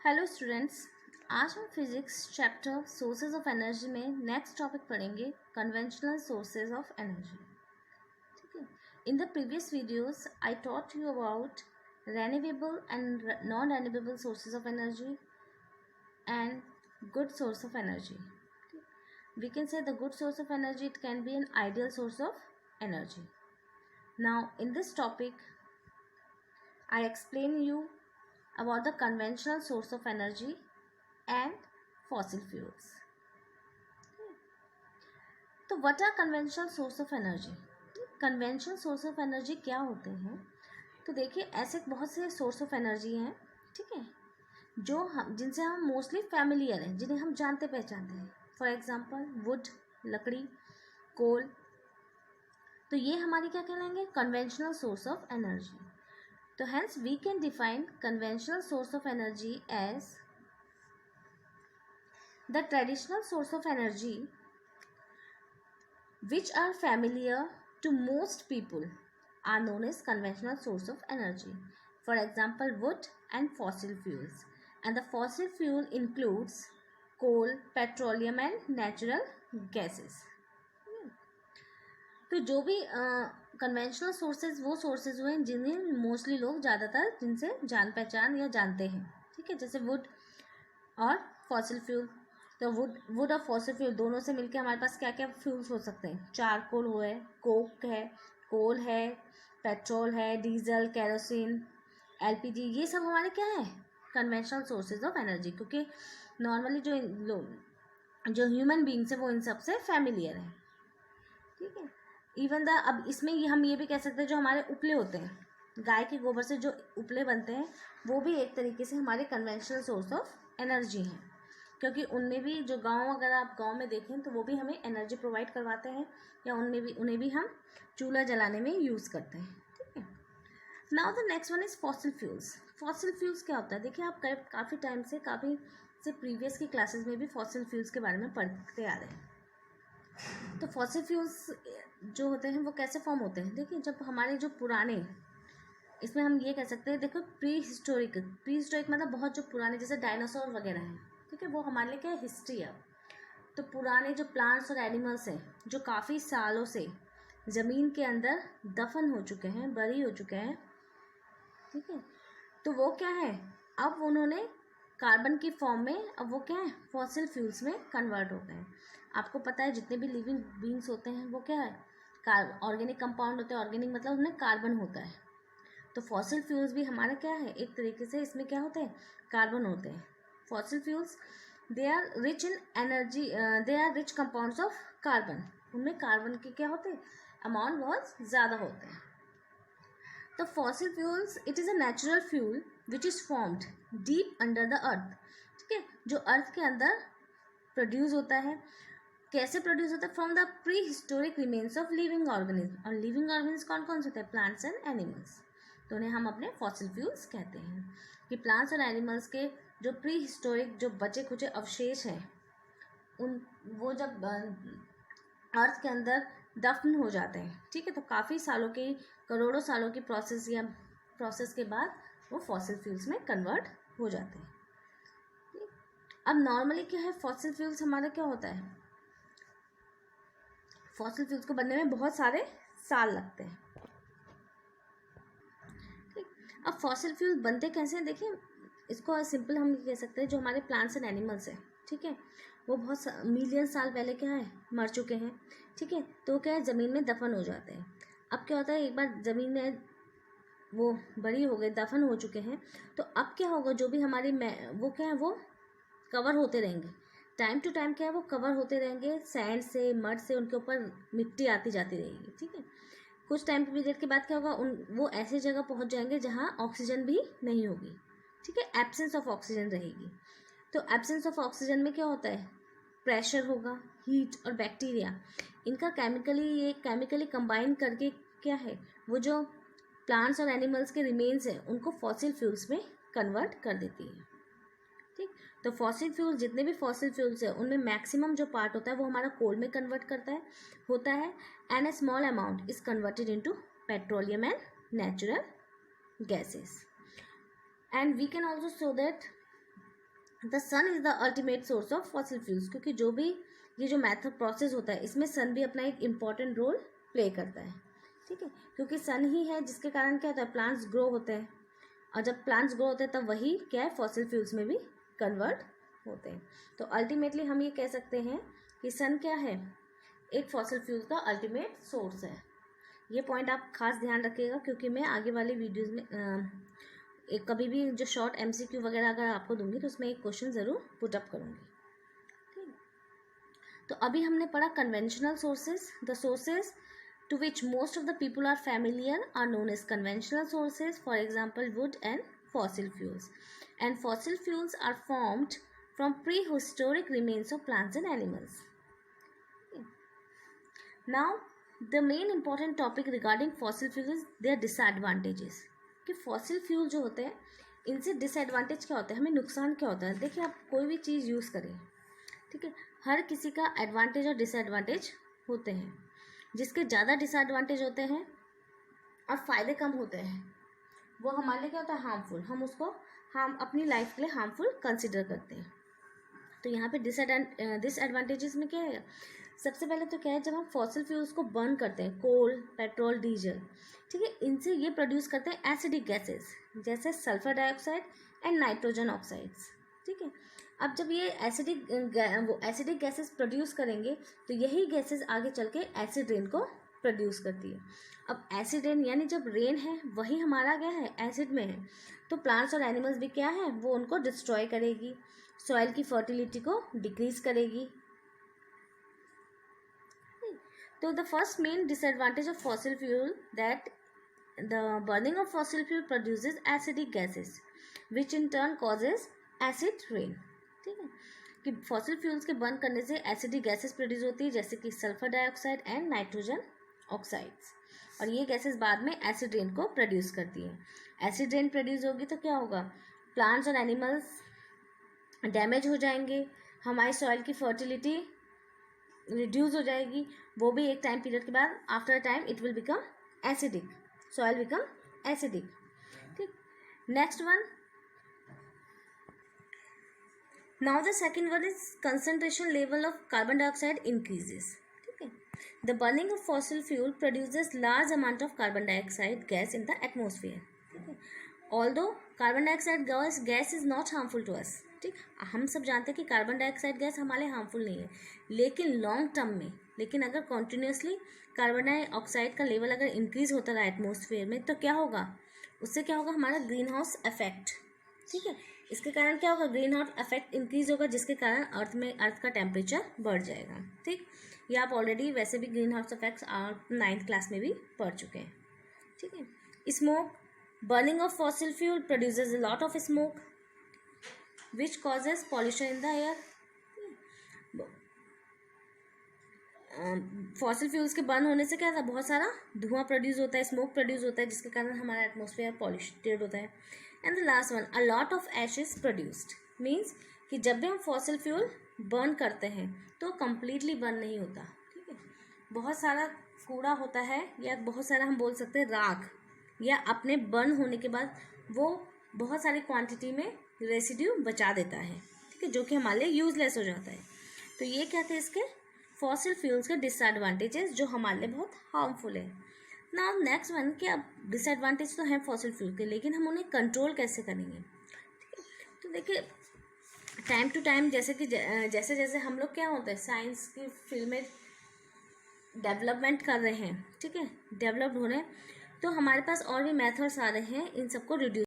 Hello students, आज हम physics chapter sources of energy में नेक्स्ट टॉपिक पढ़ेंगे कन्वेंशनल सोर्सेज ऑफ एनर्जी। ठीक है, in the previous videos I taught you about renewable and non-renewable sources of energy and good source of energy. We can say the good source of energy, it can be an ideal source of energy. Now in this topic I explain you about the conventional source of energy and fossil fuels. तो what are conventional source of energy? Conventional source of energy क्या होते हैं? तो देखिए, ऐसे बहुत से source of energy हैं, ठीक है, जो हम जिनसे हम मोस्टली फैमिलियर हैं, जिन्हें हम जानते पहचानते हैं। फॉर एग्जांपल वुड, लकड़ी, कोल। तो ये हमारी क्या कहलाएंगे? Conventional source of energy. तो hence we can define conventional source of energy as the traditional source of energy which are familiar to most people are known as conventional source of energy. For example, wood and fossil fuels. And the fossil fuel includes coal, petroleum and natural gases. तो जो भी conventional sources वो sources हुए जिन्हें mostly लोग ज़्यादातर जिनसे जान पहचान या जानते हैं, ठीक है, जैसे वुड और फॉसिल फ्यूल। तो वुड और फॉसिल फ्यूल दोनों से मिलके हमारे पास क्या क्या फ्यूल्स हो सकते हैं? चारकोल है, कोक है, कोल है, पेट्रोल है, डीजल, केरोसिन, एलपीजी, ये सब हमारे क्या है? Conventional sources of energy. क्योंकि नॉर्मली जो ह्यूमन बींग्स है वो इन सब से फैमिलियर है, ठीक है। इवन अब इसमें हम ये भी कह सकते हैं, जो हमारे उपले होते हैं, गाय के गोबर से जो उपले बनते हैं, वो भी एक तरीके से हमारे कन्वेंशनल सोर्स ऑफ एनर्जी हैं। क्योंकि उनमें भी जो अगर आप गांव में देखें तो वो भी हमें एनर्जी प्रोवाइड करवाते हैं, या उन्हें भी हम चूल्हा जलाने में यूज़ करते हैं, ठीक है। Now the next one is fossil fuels. Fossil fuels क्या होता है? देखिए, आप काफ़ी टाइम से प्रीवियस की क्लासेस में भी फॉसिल फ्यूल्स के बारे में पढ़ते आ रहे हैं। तो फॉसिल फ्यूल्स जो होते हैं वो कैसे फॉर्म होते हैं? देखिए, जब हमारे जो पुराने, इसमें हम ये कह सकते हैं, देखो, प्री हिस्टोरिक मतलब बहुत जो पुराने, जैसे डायनासोर वगैरह हैं, ठीक है, वो हमारे लिए क्या है? हिस्ट्री है। तो पुराने जो प्लांट्स और एनिमल्स हैं जो काफ़ी सालों से ज़मीन के अंदर दफन हो चुके हैं, बरी हो चुके हैं, ठीक है, तो वो क्या है? अब उन्होंने कार्बन की फॉर्म में, अब वो क्या है? फॉसिल फ्यूल्स में कन्वर्ट हो गए हैं। आपको पता है, जितने भी लिविंग बींग्स होते हैं वो क्या है? ऑर्गेनिक कंपाउंड होते हैं। ऑर्गेनिक मतलब उनमें कार्बन होता है। तो फॉसिल फ्यूल्स भी हमारा क्या है? एक तरीके से इसमें क्या होते हैं? कार्बन होते हैं। Fossil fuels they are rich in energy, they are rich compounds of carbon. उनमें कार्बन के क्या होते हैं? अमाउंट बहुत ज़्यादा होते हैं। तो fossil fuels it is a natural fuel which is formed deep under the earth, ठीक है, जो अर्थ के अंदर प्रोड्यूस होता है। कैसे प्रोड्यूस होता है? From the pre historic remains of living organism. और लिविंग ऑर्गेनिज्म कौन कौन से होते हैं? Plants and animals. तो उन्हें हम अपने फॉसिल फ्यूल्स कहते हैं। कि प्लांट्स और एनिमल्स के जो प्री हिस्टोरिक जो बचे कुचे अवशेष हैं, वो जब अर्थ के अंदर दफन हो जाते हैं, ठीक है, तो काफ़ी सालों की, करोड़ों सालों की प्रोसेस के बाद वो फॉसिल फ्यूल्स में कन्वर्ट हो जाते हैं। अब नॉर्मली क्या है? फॉसिल फ्यूल्स हमारा क्या होता है? फॉसिल फ्यूल्स को बनने में बहुत सारे साल लगते हैं। ठीक, अब फॉसिल फ्यूल बनते कैसे हैं? देखिए, इसको सिंपल हम कह सकते हैं, जो हमारे प्लांट्स एंड एनिमल्स हैं, ठीक है, वो बहुत मिलियन साल पहले क्या है? मर चुके हैं, ठीक है, तो क्या है? ज़मीन में दफन हो जाते हैं। अब क्या होता है? एक बार ज़मीन में वो बड़ी हो गए, दफन हो चुके हैं, तो अब क्या होगा? जो भी हमारी वो क्या है? वो कवर होते रहेंगे। टाइम टू टाइम क्या है? वो कवर होते रहेंगे सैंड से, मड से, उनके ऊपर मिट्टी आती जाती रहेगी, ठीक है। कुछ टाइम पीरियड के बाद क्या होगा? वो ऐसी जगह पहुंच जाएंगे जहां ऑक्सीजन भी नहीं होगी, ठीक है, एब्सेंस ऑफ ऑक्सीजन रहेगी। तो एब्सेंस ऑफ ऑक्सीजन में क्या होता है? प्रेशर होगा, हीट और बैक्टीरिया, इनका केमिकली कंबाइन करके क्या है? वो जो प्लांट्स और एनिमल्स के रिमेन्स हैं उनको फॉसिल फ्यूल्स में कन्वर्ट कर देती है, ठीक। तो फॉसिल फ्यूल्स, जितने भी फॉसिल फ्यूल्स है, उनमें मैक्सिमम जो पार्ट होता है वो हमारा कोल में कन्वर्ट होता है, and a small amount is converted into petroleum and natural gases. And we can also show that the sun is the ultimate source of fossil fuels, क्योंकि जो भी ये जो मैथड प्रोसेस होता है इसमें सन भी अपना एक इम्पॉर्टेंट रोल प्ले करता है, ठीक है, क्योंकि सन ही है जिसके कारण क्या होता है, प्लांट्स ग्रो होते हैं, और जब प्लांट्स ग्रो होते हैं तब वही क्या है, फॉसिल फ्यूल्स में भी कन्वर्ट होते हैं। तो अल्टीमेटली हम ये कह सकते हैं कि सन क्या है, एक फॉसिल फ्यूल का अल्टीमेट सोर्स है। ये पॉइंट आप खास ध्यान रखिएगा, क्योंकि मैं आगे वाले वीडियोस में एक कभी भी जो शॉर्ट MCQ वगैरह अगर आपको दूंगी तो उसमें एक क्वेश्चन ज़रूर पुट अप करूँगी, ठीक। तो अभी हमने पढ़ा conventional sources. The sources to which most of the people are familiar are known as conventional sources, for example wood and fossil fuels. And fossil fuels are formed from prehistoric remains of plants and animals. Now the main important topic regarding fossil fuels is their disadvantages. कि fossil fuel जो होते हैं इनसे disadvantage क्या होता है, हमें नुकसान क्या होता है। देखिए आप कोई भी चीज़ यूज़ करें, ठीक है, हर किसी का एडवांटेज और डिसएडवांटेज होते हैं। जिसके ज़्यादा डिसएडवांटेज होते हैं और फ़ायदे कम होते हैं वो हमारे लिए क्या होता है, हार्मफुल, हम उसको हम अपनी लाइफ के लिए हार्मफुल कंसिडर करते हैं। तो यहाँ पे डिसएडवांटेजेस में क्या है, सबसे पहले तो क्या है, जब हम फॉसिल फ्यूल्स को बर्न करते हैं, कोल, पेट्रोल, डीजल, ठीक है, इनसे ये प्रोड्यूस करते हैं एसिडिक गैसेस जैसे sulphur dioxide and nitrogen oxides, ठीक है। अब जब ये एसिडिक गैसेस प्रोड्यूस करेंगे तो यही गैसेस आगे चल के एसिड रेन को प्रोड्यूस करती है। अब एसिड रेन यानी जब रेन है वही हमारा क्या है, एसिड में है, तो प्लांट्स और एनिमल्स भी क्या है, वो उनको डिस्ट्रॉय करेगी, सॉइल की फर्टिलिटी को डिक्रीज करेगी। तो the first main disadvantage of fossil fuel that the burning of fossil fuel produces acidic gases which in turn causes acid rain, ठीक है, कि फॉसिल फ्यूल्स के बर्न करने से एसिडिक गैसेस प्रोड्यूस होती है जैसे कि sulphur dioxide and nitrogen oxides, और ये गैसेस बाद में एसिड रेन को प्रोड्यूस करती है। एसिड रेन प्रोड्यूस होगी तो क्या होगा, प्लांट्स और एनिमल्स डैमेज हो जाएंगे, हमारी सॉइल की फर्टिलिटी रिड्यूस हो जाएगी, वो भी एक टाइम पीरियड के बाद, after a time it will become acidic, soil become acidic, ठीक। Next one, now the second one is concentration level of carbon dioxide increases, ठीक है। The burning of fossil fuel produces large amount of carbon dioxide gas in the atmosphere, ठीक है। Although carbon dioxide gas is not harmful to us, ठीक, हम सब जानते हैं कि कार्बन डाइऑक्साइड गैस हमारे हार्मफुल नहीं है, लेकिन लॉन्ग टर्म में, लेकिन अगर कॉन्टिन्यूसली कार्बन डाइऑक्साइड का लेवल अगर इंक्रीज होता रहा एटमोसफेयर में तो क्या होगा, उससे क्या होगा, हमारा ग्रीन हाउस इफेक्ट, ठीक है, इसके कारण क्या होगा, ग्रीन हाउस इफेक्ट इंक्रीज होगा जिसके कारण अर्थ का टेम्परेचर बढ़ जाएगा, ठीक। ये आप ऑलरेडी वैसे भी green house effects 9th class में भी पढ़ चुके हैं, ठीक है। Smoke, burning of fossil fuel produces a lot of smoke which causes pollution in the air. Fossil fuels के बर्न होने से क्या था, बहुत सारा धुआं प्रोड्यूस होता है, स्मोक प्रोड्यूस होता है जिसके कारण हमारा एटमोसफेयर पॉल्यूटेड होता है। And the last one, a lot of ashes produced, means कि जब भी हम फॉसिल फ्यूल बर्न करते हैं तो कम्प्लीटली बर्न नहीं होता, ठीक है, बहुत सारा कूड़ा होता है, या बहुत सारा हम बोल सकते हैं राख, या अपने बर्न होने के बाद वो बहुत सारी क्वांटिटी में रेसिड्यू बचा देता है, ठीक है, जो कि हमारे लिए यूजलेस हो जाता है। तो ये क्या थे इसके फॉसिल फ्यूल्स के डिसएडवांटेजेस जो हमारे लिए बहुत हार्मफुल है। नाउ नेक्स्ट वन, कि अब डिसएडवांटेज तो हैं फॉसिल फ्यूल के, लेकिन हम उन्हें कंट्रोल कैसे करेंगे, ठीक है। तो देखिए टाइम टू टाइम जैसे कि जैसे जैसे हम लोग क्या होता है, साइंस की फील्ड में डेवलपमेंट कर रहे हैं, ठीक है, डेवलप्ड हो रहे हैं, तो हमारे पास और भी मेथड्स आ रहे हैं इन सबको reduce.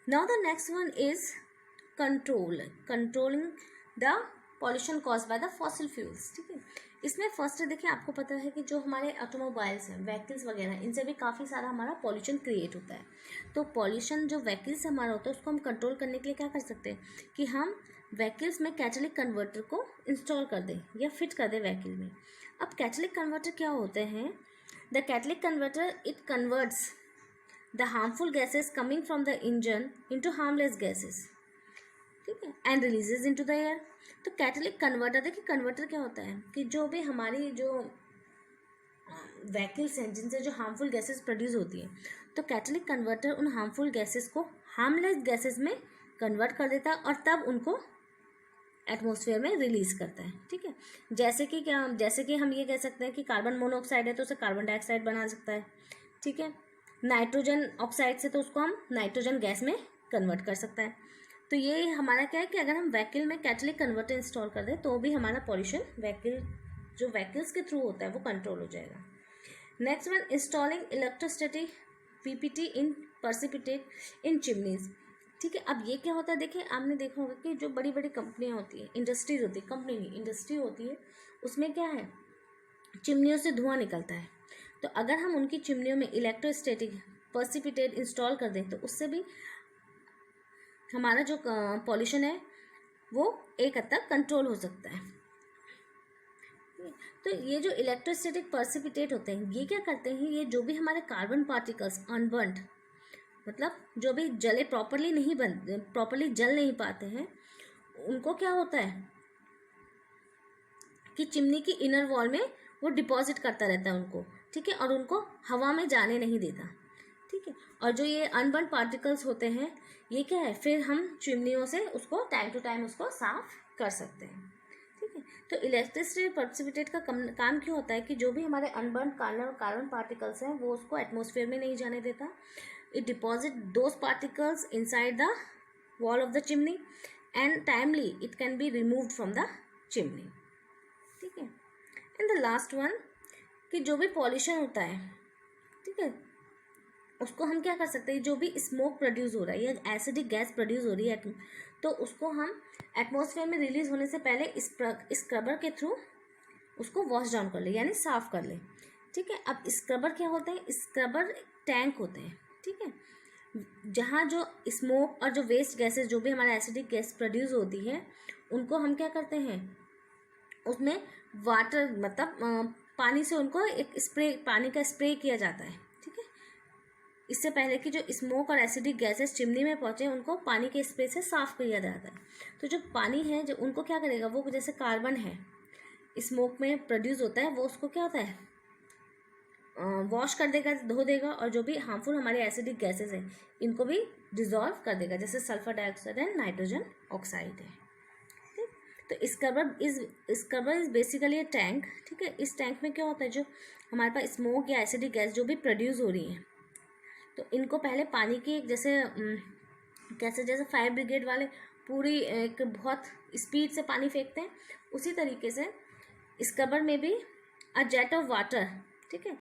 Now the next one is controlling the pollution cause by the fossil fuels, ठीक है। इसमें फर्स्ट देखिए आपको पता है कि जो हमारे ऑटोमोबाइल्स हैं, व्हीकल्स वगैरह, इनसे भी काफ़ी सारा हमारा पॉल्यूशन क्रिएट होता है। तो पॉल्यूशन जो व्हीकल्स से हमारा होता है उसको हम कंट्रोल करने के लिए क्या कर सकते हैं कि हम व्हीकल्स में कैटालिटिक कन्वर्टर को इंस्टॉल कर दें या फिट कर दें व्हीकल में। अब कैटालिटिक कन्वर्टर क्या होते हैं, the catalytic converter it converts the harmful gases coming from the engine into harmless gases, ठीक है, and releases into the air. तो कैटालिटिक कन्वर्टर, देखिए कन्वर्टर क्या होता है कि जो भी हमारी जो व्हीकल्स हैं जिनसे जो हार्मफुल गैसेस प्रोड्यूस होती है, तो कैटालिटिक कन्वर्टर उन हार्मफुल गैसेस को हार्मलेस गैसेस में कन्वर्ट कर देता है और तब उनको एटमॉस्फेयर में रिलीज करता है। ठीक है, जैसे कि हम ये कह सकते हैं कि कार्बन मोनोऑक्साइड है तो उसे कार्बन डाइऑक्साइड बना सकता है। ठीक है, नाइट्रोजन ऑक्साइड से तो उसको हम नाइट्रोजन गैस में कन्वर्ट कर सकता है। तो ये हमारा क्या है कि अगर हम व्हीकल में कैटलिटिक कन्वर्टर इंस्टॉल कर दें तो भी हमारा पॉल्यूशन व्हीकल्स के थ्रू होता है वो कंट्रोल हो जाएगा। Next one, installing electrostatic PPT in precipitate in chimneys. ठीक है, अब ये क्या होता है, देखिए आपने देखा होगा कि जो बड़ी बड़ी कंपनियां होती है, इंडस्ट्रीज होती है, कंपनी नहीं इंडस्ट्री होती है, उसमें क्या है, चिमनियों से धुआं निकलता है। तो अगर हम उनकी चिमनियों में इलेक्ट्रोस्टैटिक प्रेसिपिटेट इंस्टॉल कर दें तो उससे भी हमारा जो पॉल्यूशन है वो एक हद तक कंट्रोल हो सकता है। तो ये जो इलेक्ट्रोस्टैटिक प्रेसिपिटेट होते हैं ये क्या करते हैं, ये जो भी हमारे कार्बन पार्टिकल्स अनबर्न्ड, मतलब जो भी प्रॉपर्ली जल नहीं पाते हैं, उनको क्या होता है कि चिमनी की इनर वॉल में वो डिपॉजिट करता रहता है उनको। ठीक है, और उनको हवा में जाने नहीं देता। ठीक है, और जो ये अनबर्न पार्टिकल्स होते हैं ये क्या है, फिर हम चिमनियों से उसको टाइम टू टाइम उसको साफ कर सकते हैं। ठीक है, तो इलेक्ट्रिसिटी प्रेसिपिटेट का काम क्यों होता है कि जो भी हमारे अनबर्न कार्बन पार्टिकल्स हैं वो उसको एटमॉस्फेयर में नहीं जाने देता। It deposit those particles inside the wall of the chimney and timely it can be removed from the chimney. ठीक है, एंड द लास्ट वन कि जो भी पॉल्यूशन होता है, ठीक है, उसको हम क्या कर सकते हैं, जो भी स्मोक प्रोड्यूस हो रहा है या एसिडिक गैस प्रोड्यूस हो रही है तो उसको हम एटमॉस्फेयर में रिलीज होने से पहले स्क्रबर के थ्रू उसको वॉश डाउन कर ले, यानी साफ कर ले। ठीक है, अब स्क्रबर क्या होते हैं, स्क्रबर टैंक होते हैं। ठीक है, जहाँ जो स्मोक और जो वेस्ट गैसेस जो भी हमारा एसिडिक गैस प्रोड्यूस होती है उनको हम क्या करते हैं, उसमें वाटर मतलब पानी से उनको एक पानी का स्प्रे किया जाता है। ठीक है, इससे पहले कि जो स्मोक और एसिडिक गैसेस चिमनी में पहुंचे उनको पानी के स्प्रे से साफ किया जाता है। तो जो पानी है जो उनको क्या करेगा, वो जैसे कार्बन है स्मोक में प्रोड्यूस होता है वो उसको क्या होता है वॉश कर देगा, धो देगा, और जो भी हार्मफुल हमारे एसिडिक गैसेस हैं इनको भी डिजॉल्व कर देगा, जैसे sulphur dioxide and nitrogen oxide है। ठीक, तो scrubber is basically A tank. ठीक है, इस टैंक में क्या होता है, जो हमारे पास स्मोक या एसिडिक गैस जो भी प्रोड्यूस हो रही है तो इनको पहले पानी की जैसे फायर ब्रिगेड वाले पूरी एक बहुत स्पीड से पानी फेंकते हैं, उसी तरीके से स्क्रबर में भी अ जेट ऑफ वाटर, ठीक है,